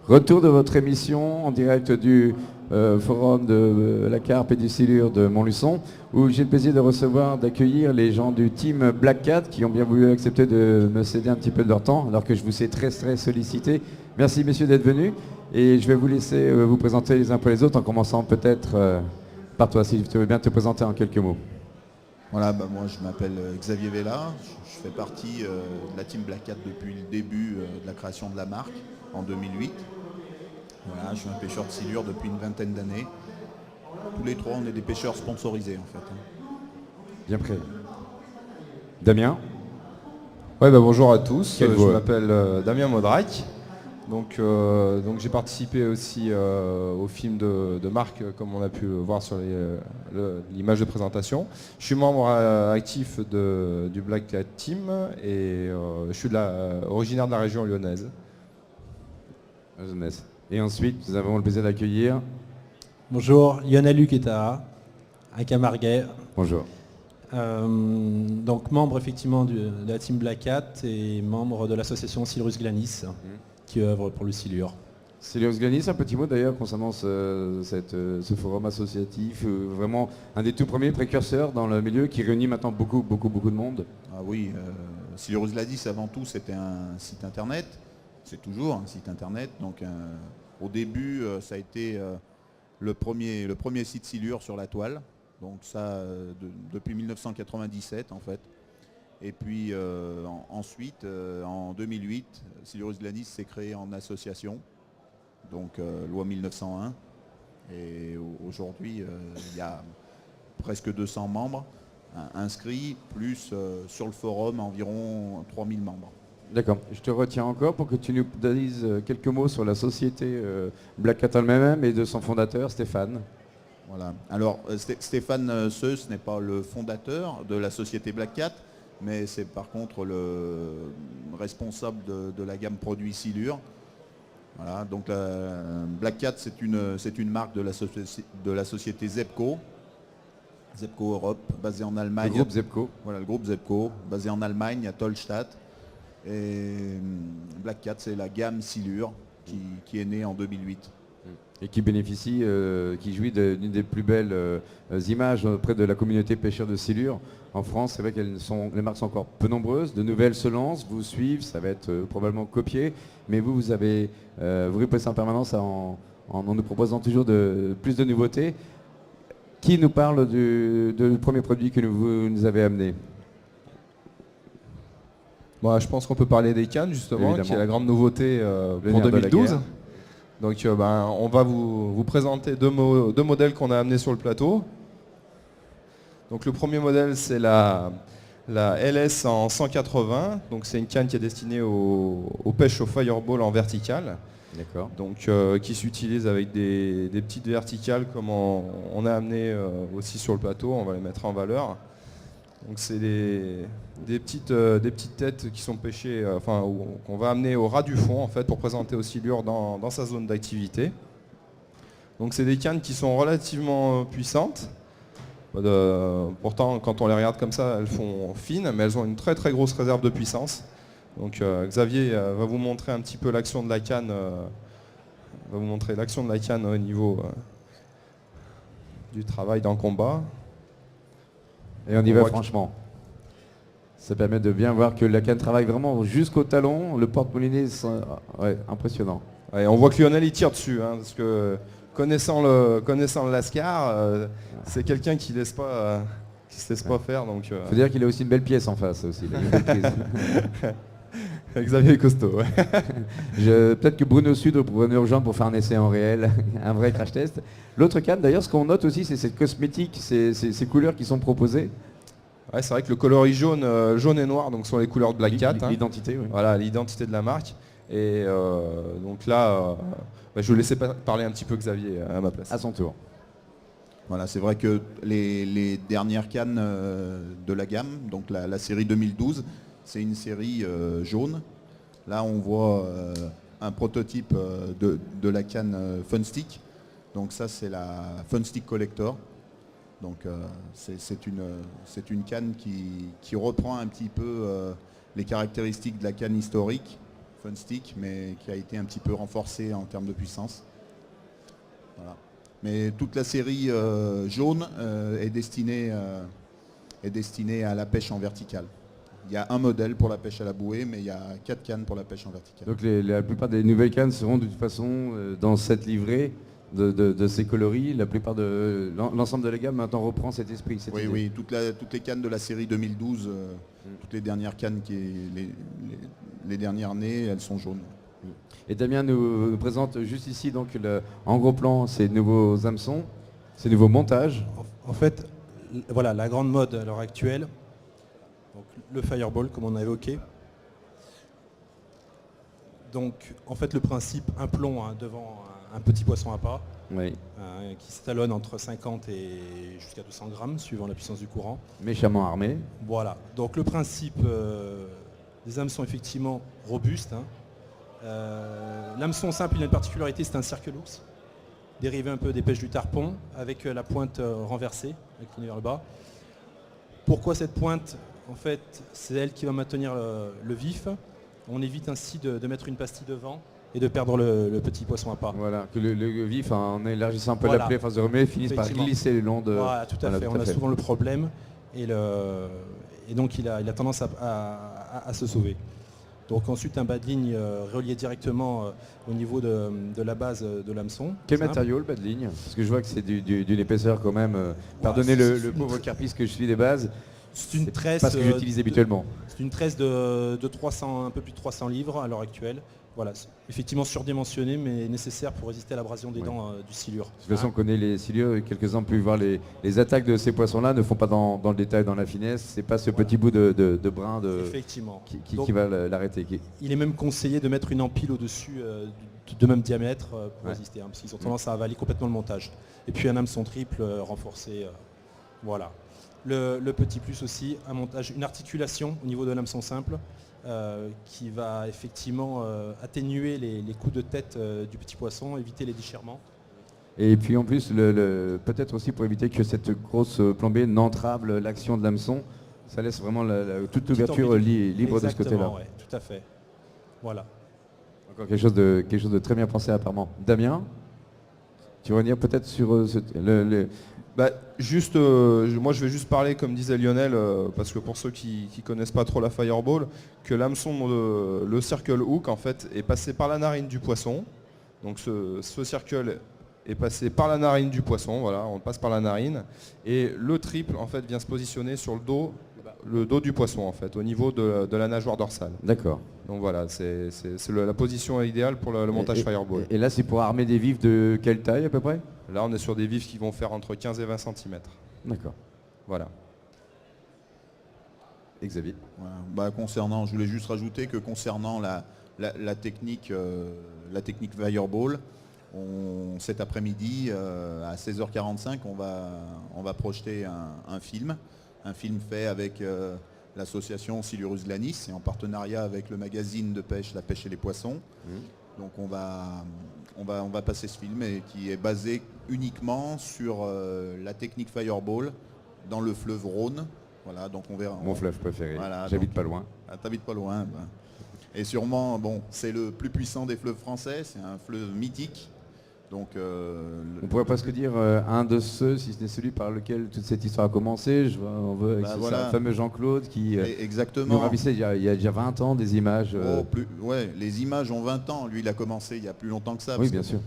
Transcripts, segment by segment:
Retour de votre émission en direct du forum de la Carpe et du Silure de Montluçon, où j'ai le plaisir de recevoir, d'accueillir les gens du team Black Cat qui ont bien voulu accepter de me céder un petit peu de leur temps, alors que je vous sais très très sollicité. Merci messieurs d'être venus, et je vais vous laisser vous présenter les uns pour les autres, en commençant peut-être par toi, si tu veux bien te présenter en quelques mots. Voilà, moi je m'appelle Xavier Vella, je fais partie de la team Black Cat depuis le début de la création de la marque en 2008. Voilà, je suis un pêcheur de silure depuis une vingtaine d'années. Tous les trois, on est des pêcheurs sponsorisés en fait. Bien prêt. Damien. Ouais, bonjour à tous, Quelle je voix. m'appelle Damien Modrac. Donc j'ai participé aussi au film de Marc, comme on a pu le voir sur l'image de présentation. Je suis membre actif du Black Cat Team et je suis originaire de la région lyonnaise. Et ensuite, nous avons le plaisir d'accueillir. Bonjour, Yonalu Ketara, à Camarguais. Bonjour. Donc membre effectivement de la team Black Cat et membre de l'association Silurus Glanis qui œuvre pour le silure. Silurus Glanis, un petit mot d'ailleurs concernant ce forum associatif, vraiment un des tout premiers précurseurs dans le milieu qui réunit maintenant beaucoup de monde. Ah oui, Silurus Glanis avant tout c'était un site internet, c'est toujours un site internet. Donc au début ça a été le premier site silure sur la toile. Donc ça depuis 1997 en fait. Et puis ensuite en 2008, Silurus Glanis s'est créé en association, donc loi 1901. Et aujourd'hui il y a presque 200 membres inscrits, plus sur le forum environ 3000 membres. D'accord, je te retiens encore pour que tu nous dises quelques mots sur la société Black Cat elle-même et de son fondateur Stéphane. Voilà. Alors Stéphane Seuss n'est pas le fondateur de la société Black Cat, mais c'est par contre le responsable de la gamme produits Silure. Voilà, donc Black Cat c'est une marque de la société Zebco Europe, basée en Allemagne. Le groupe Zebco. Voilà, le groupe Zebco, basé en Allemagne, à Tollstadt. Et Black Cat c'est la gamme Silure qui est née en 2008. Et qui bénéficie, qui jouit d'une des plus belles images auprès de la communauté pêcheur de silure. En France, c'est vrai que les marques sont encore peu nombreuses, de nouvelles se lancent, vous suivent, ça va être probablement copié, mais vous répondez en permanence en nous proposant toujours plus de nouveautés. Qui nous parle du premier produit que vous nous avez amené? Bon, je pense qu'on peut parler des cannes justement, Évidemment. qui est la grande nouveauté pour nerf de la 2012. guerre. Donc on va vous présenter deux modèles qu'on a amenés sur le plateau. Donc le premier modèle c'est la LS en 180. Donc c'est une canne qui est destinée aux pêches au fireball en vertical. D'accord. Donc qui s'utilise avec des petites verticales comme on a amené aussi sur le plateau. On va les mettre en valeur. Donc c'est des petites têtes qui sont pêchées, qu'on va amener au ras du fond en fait pour présenter au silure dans sa zone d'activité. Donc c'est des cannes qui sont relativement puissantes. Pourtant quand on les regarde comme ça, elles font fines, mais elles ont une très très grosse réserve de puissance. Donc Xavier va vous montrer un petit peu l'action de la canne, au niveau du travail dans le combat. Et on y va franchement. Ça permet de bien voir que la canne travaille vraiment jusqu'au talon. Le porte-moulinet, ouais, impressionnant. Ouais, on voit que Lionel il tire dessus, hein, parce que connaissant le Lascar, c'est quelqu'un qui ne se laisse pas faire. Donc, faut dire qu'il a aussi une belle pièce en face aussi. Xavier est costaud. Ouais. Peut-être que Bruno Sud pourrait nous rejoindre pour faire un essai en réel, un vrai crash test. L'autre canne, d'ailleurs, ce qu'on note aussi, c'est cette cosmétique, ces couleurs qui sont proposées. Ouais, c'est vrai que le coloris jaune et noir, donc sont les couleurs de Black Cat. L'identité, oui. Voilà, l'identité de la marque. Et donc là, je vais vous laisser parler un petit peu Xavier à ma place. À son tour. Voilà, c'est vrai que les dernières cannes de la gamme, donc la série 2012, c'est une série jaune. Là, on voit un prototype de la canne Funstick. Donc ça, c'est la Funstick Collector. Donc c'est une canne qui reprend un petit peu les caractéristiques de la canne historique fun stick, mais qui a été un petit peu renforcé en termes de puissance. Voilà. Mais toute la série jaune est destinée à la pêche en verticale. Il y a un modèle pour la pêche à la bouée, mais il y a 4 cannes pour la pêche en verticale. Donc la plupart des nouvelles cannes seront de toute façon dans cette livrée de ces coloris. La plupart de l'ensemble de la gamme maintenant reprend cet esprit. Cette idée. Oui, toutes les cannes de la série 2012, toutes les dernières cannes, les dernières nées, elles sont jaunes. Et Damien nous présente juste ici donc en gros plan ces nouveaux hameçons, ces nouveaux montages. En fait, voilà la grande mode à l'heure actuelle, donc le fireball comme on a évoqué. Donc en fait le principe, un plomb devant un petit poisson à pas, Oui. qui s'étalonne entre 50 et jusqu'à 200 grammes suivant la puissance du courant. Méchamment armé. Voilà, donc le principe des hameçons effectivement robustes. L'hameçon simple, il a une particularité, c'est un cercle hooks, dérivé un peu des pêches du tarpon, avec la pointe renversée, inclinée vers le bas. Pourquoi cette pointe? En fait, c'est elle qui va maintenir le vif. On évite ainsi de mettre une pastille devant et de perdre le petit poisson à pas. Voilà, que le vif, en élargissant un peu Voilà. la plaie, phase de remets, finisse par Effectivement. glisser le long de... Voilà, tout à Voilà, fait. tout On à a fait. souvent le problème et donc il a tendance à se sauver. Donc ensuite un bas de ligne relié directement au niveau de la base de l'hameçon. Quel Simple. matériau le bas de ligne? Parce que je vois que c'est d'une épaisseur quand même. Pardonnez c'est le une pauvre carpiste que je suis des bases. C'est une tresse. Pas ce que j'utilise habituellement. C'est une tresse de 300, un peu plus de 300 livres à l'heure actuelle. Voilà, c'est effectivement surdimensionné mais nécessaire pour résister à l'abrasion des dents du silure. De toute façon, on connaît les silures, quelques-uns ont pu voir les attaques de ces poissons-là, ne font pas dans le détail, dans la finesse. C'est pas ce petit bout de brin Effectivement. qui Donc, va l'arrêter. il est même conseillé de mettre une empile au-dessus de même diamètre pour résister, parce qu'ils ont tendance à avaler complètement le montage. Et puis un hameçon triple renforcé. Voilà. Le petit plus aussi, un montage, une articulation au niveau de l'hameçon simple qui va effectivement atténuer les coups de tête du petit poisson, éviter les déchirements. Et puis en plus, peut-être aussi pour éviter que cette grosse plombée n'entrave l'action de l'hameçon, ça laisse vraiment toute l'ouverture libre de ce côté-là. Exactement, ouais, tout à fait. Voilà. Encore quelque chose de très bien pensé apparemment. Damien, tu veux revenir peut-être sur Moi je vais juste parler comme disait Lionel, parce que pour ceux qui ne connaissent pas trop la fireball, que l'hameçon, le circle hook en fait est passé par la narine du poisson. Donc ce circle est passé par la narine du poisson, voilà, on passe par la narine. Et le triple en fait vient se positionner sur le dos du poisson en fait, au niveau de la nageoire dorsale. D'accord. Donc voilà, c'est la position idéale pour le montage fireball. Et là, c'est pour armer des vifs de quelle taille à peu près? Là on est sur des vifs qui vont faire entre 15 et 20 cm. D'accord. Voilà. Et Xavier? Voilà. Je voulais juste rajouter que concernant la technique fireball, cet après-midi à 16h45, on va projeter un film fait avec l'association Silurus Glanis et en partenariat avec le magazine de pêche La Pêche et les Poissons. Donc on va passer ce film qui est basé uniquement sur la technique fireball dans le fleuve Rhône. Voilà, donc on verra. Mon fleuve préféré. Voilà, J'habite donc, pas loin. T'habites pas loin. Et sûrement, c'est le plus puissant des fleuves français, c'est un fleuve mythique. Donc, on pourrait presque dire un de ceux, si ce n'est celui par lequel toute cette histoire a commencé. On veut avec ce fameux Jean-Claude qui exactement. nous ravissait il y a déjà 20 ans des images. Les images ont 20 ans. Lui, il a commencé il y a plus longtemps que ça. Oui, bien sûr.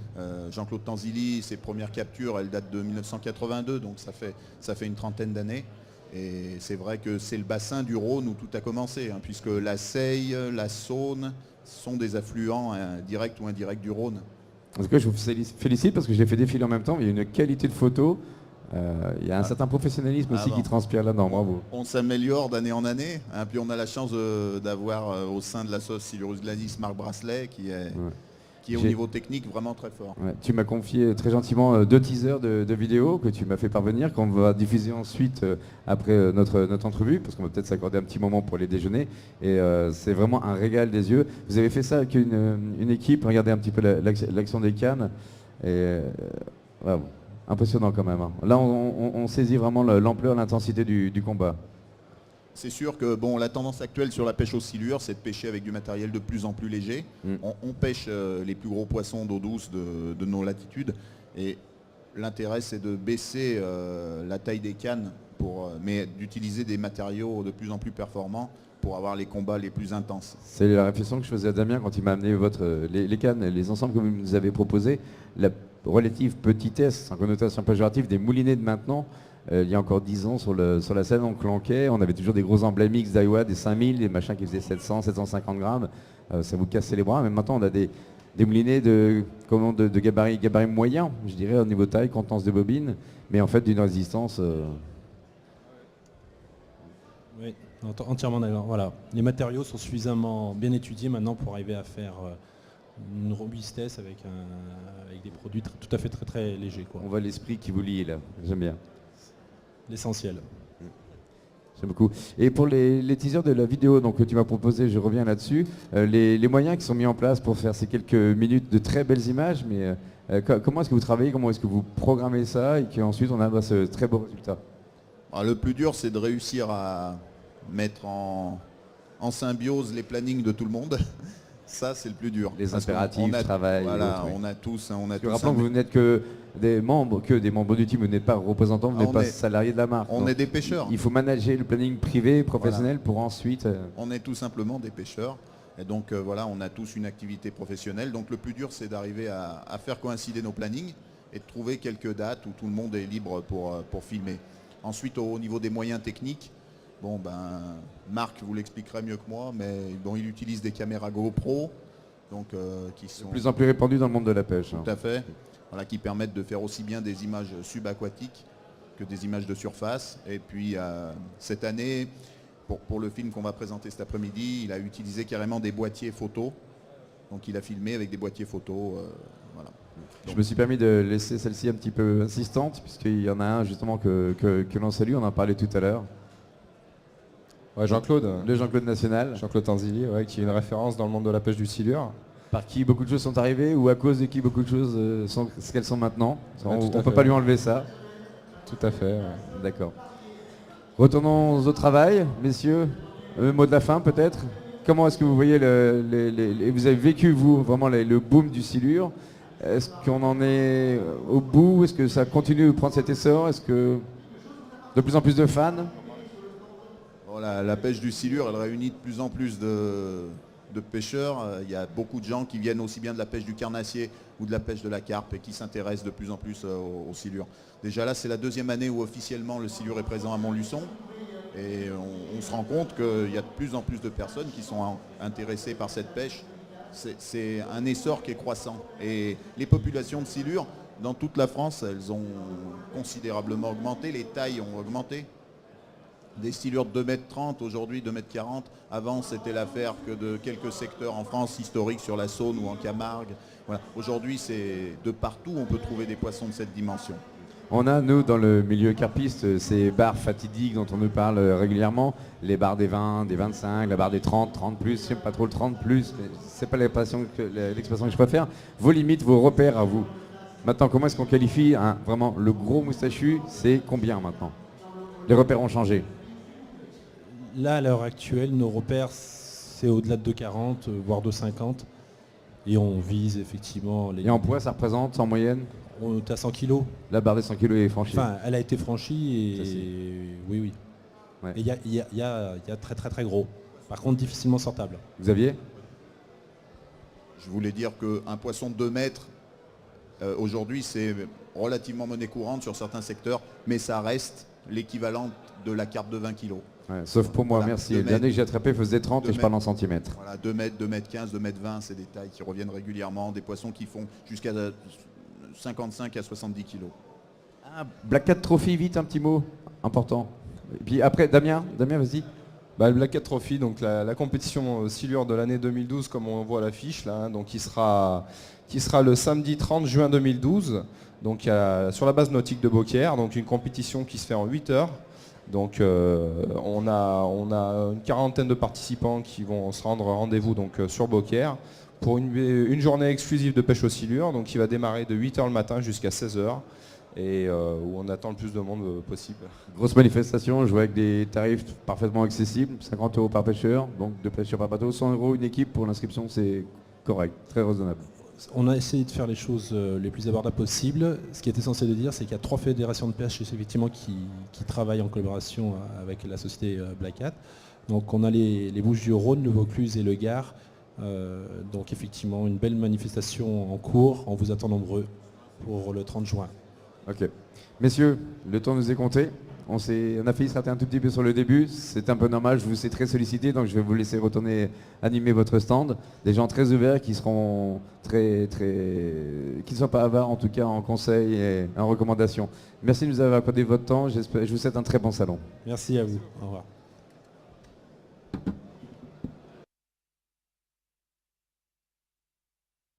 Jean-Claude Tanzilli, ses premières captures, elles datent de 1982, donc ça fait une trentaine d'années. Et c'est vrai que c'est le bassin du Rhône où tout a commencé, puisque la Seille, la Saône sont des affluents directs ou indirects du Rhône. En tout cas, je vous félicite parce que je l'ai fait défiler en même temps. Il y a une qualité de photo. Il y a un certain professionnalisme aussi qui transpire là-dedans. Bravo. On s'améliore d'année en année. Puis on a la chance d'avoir au sein de la sauce Silurus Glanis Marc Bracelet qui est au niveau technique vraiment très fort. Ouais, tu m'as confié très gentiment 2 teasers de vidéos que tu m'as fait parvenir, qu'on va diffuser ensuite après notre entrevue, parce qu'on va peut-être s'accorder un petit moment pour les déjeuner. Et c'est vraiment un régal des yeux. Vous avez fait ça avec une équipe, regardez un petit peu l'action des cannes. Et bravo. Impressionnant quand même. Là, on saisit vraiment l'ampleur, l'intensité du combat. C'est sûr que bon, la tendance actuelle sur la pêche aux silures, c'est de pêcher avec du matériel de plus en plus léger. On pêche les plus gros poissons d'eau douce de nos latitudes. Et l'intérêt, c'est de baisser la taille des cannes, mais d'utiliser des matériaux de plus en plus performants pour avoir les combats les plus intenses. C'est la réflexion que je faisais à Damien quand il m'a amené les cannes, les ensembles que vous nous avez proposés. La relative petitesse, sans connotation péjorative, des moulinets de maintenant. Il y a encore 10 ans sur la scène en Clanquet, on avait toujours des gros emblèmes X d'Iowa, des 5000, des machins qui faisaient 700, 750 grammes. Ça vous cassait les bras. Mais maintenant, on a des moulinets de gabarit moyen, je dirais, au niveau taille, contenance de bobine, mais en fait d'une résistance. Oui, entièrement d'accord. Voilà. Les matériaux sont suffisamment bien étudiés maintenant pour arriver à faire une robustesse avec des produits tout à fait très très légers, quoi. On voit l'esprit qui vous lie là, j'aime bien. L'essentiel. J'aime beaucoup. Et pour les teasers de la vidéo donc, que tu m'as proposé, je reviens là-dessus, les moyens qui sont mis en place pour faire ces quelques minutes de très belles images, mais comment est-ce que vous travaillez, comment est-ce que vous programmez ça et qu'ensuite on a ce très beau résultat? Alors, le plus dur, c'est de réussir à mettre en symbiose les plannings de tout le monde. Ça, c'est le plus dur. Les impératifs, travail. Voilà, on a tous. Rappelons que vous n'êtes que des membres du team, vous n'êtes pas représentants, vous n'êtes pas salariés de la marque. On est des pêcheurs. Il faut manager le planning privé, professionnel pour ensuite. On est tout simplement des pêcheurs. Et donc voilà, on a tous une activité professionnelle. Donc le plus dur, c'est d'arriver à faire coïncider nos plannings et de trouver quelques dates où tout le monde est libre pour filmer. Ensuite, au niveau des moyens techniques, bon Marc vous l'expliquera mieux que moi, mais bon, il utilise des caméras GoPro, donc qui sont de plus en plus répandues dans le monde de la pêche. Tout à fait. Voilà, qui permettent de faire aussi bien des images subaquatiques que des images de surface. Et puis cette année, pour le film qu'on va présenter cet après-midi, il a utilisé carrément des boîtiers photos. Donc il a filmé avec des boîtiers photos. Voilà. Je me suis permis de laisser celle-ci un petit peu insistante, puisqu'il y en a un justement que l'on salue, on en parlait tout à l'heure. Ouais, Jean-Claude. Le Jean-Claude National. Jean-Claude Tanzili, qui est une référence dans le monde de la pêche du silure. Par qui beaucoup de choses sont arrivées ou à cause de qui beaucoup de choses sont ce qu'elles sont maintenant. On ne peut pas lui enlever ça. Tout à fait. Ouais. D'accord. Retournons au travail, messieurs. Mot de la fin peut-être. Comment est-ce que vous voyez vous avez vécu vous vraiment le boom du silure? Est-ce qu'on en est au bout? Est-ce que ça continue de prendre cet essor? Est-ce que de plus en plus de fans? Voilà, la pêche du silure, elle réunit de plus en plus de pêcheurs. Il y a beaucoup de gens qui viennent aussi bien de la pêche du carnassier ou de la pêche de la carpe et qui s'intéressent de plus en plus au silure. Déjà là, c'est la deuxième année où officiellement le silure est présent à Montluçon. Et on se rend compte qu'il y a de plus en plus de personnes qui sont intéressées par cette pêche. C'est un essor qui est croissant. Et les populations de silure, dans toute la France, elles ont considérablement augmenté. Les tailles ont augmenté. Des silures de 2,30 m aujourd'hui 2,40 m. Avant, c'était l'affaire que de quelques secteurs en France historiques sur la Saône ou en Camargue. Voilà. Aujourd'hui, c'est de partout on peut trouver des poissons de cette dimension. On a, nous, dans le milieu carpiste, ces barres fatidiques dont on nous parle régulièrement, les barres des 20, des 25, la barre des 30, 30 plus, j'aime pas trop le 30 plus, mais c'est pas l'expression que je préfère. Vos limites, vos repères à vous. Maintenant, comment est-ce qu'on qualifie vraiment le gros moustachu? C'est combien maintenant? Les repères ont changé. Là, à l'heure actuelle, nos repères, c'est au-delà de 2,40, voire 2,50. Et on vise effectivement... Et en poids, ça représente en moyenne? On est à 100 kg. La barre des 100 kg est franchie. Enfin, elle a été franchie et... Oui. Ouais. Et il y a très très très gros. Par contre, difficilement sortable. Xavier? Je voulais dire qu'un poisson de 2 mètres, aujourd'hui, c'est relativement monnaie courante sur certains secteurs, mais ça reste l'équivalent de la carpe de 20 kg. Ouais, sauf pour moi, voilà, merci. Le dernier que j'ai attrapé faisait 30 et je parle en centimètres. Voilà, 2 mètres, 2 mètres 15, 2 mètres 20, c'est des tailles qui reviennent régulièrement, des poissons qui font jusqu'à 55 à 70 kg. Black Cat Trophy, vite un petit mot important. Et puis après, Damien, vas-y. Le Black Cat Trophy, donc la compétition silure de l'année 2012, comme on voit à l'affiche là, donc qui sera le samedi 30 juin 2012, donc sur la base nautique de Beaucaire, donc une compétition qui se fait en 8 heures. Donc on a une quarantaine de participants qui vont se rendre rendez-vous donc sur Beaucaire pour une journée exclusive de pêche aux silures, donc qui va démarrer de 8 h le matin jusqu'à 16 h. et où on attend le plus de monde possible. Grosse manifestation, je vois avec des tarifs parfaitement accessibles, 50 € par pêcheur, donc 2 pêcheurs par bateau, 100 € une équipe pour l'inscription, c'est correct, très raisonnable. On a essayé de faire les choses les plus abordables possibles. Ce qui est essentiel de dire, c'est qu'il y a 3 fédérations de pêche effectivement qui travaillent en collaboration avec la société Black Hat. Donc on a les Bouches-du-Rhône, le Vaucluse et le Gard. Donc effectivement une belle manifestation en cours. On vous attend nombreux pour le 30 juin. Ok. Messieurs, le temps nous est compté. On a failli se rater un tout petit peu sur le début. C'est un peu normal, je vous sais très sollicité, donc je vais vous laisser retourner animer votre stand. Des gens très ouverts qui seront qui ne sont pas avares en tout cas en conseils et en recommandations. Merci de nous avoir accordé votre temps. Je vous souhaite un très bon salon. Merci à vous. Au revoir.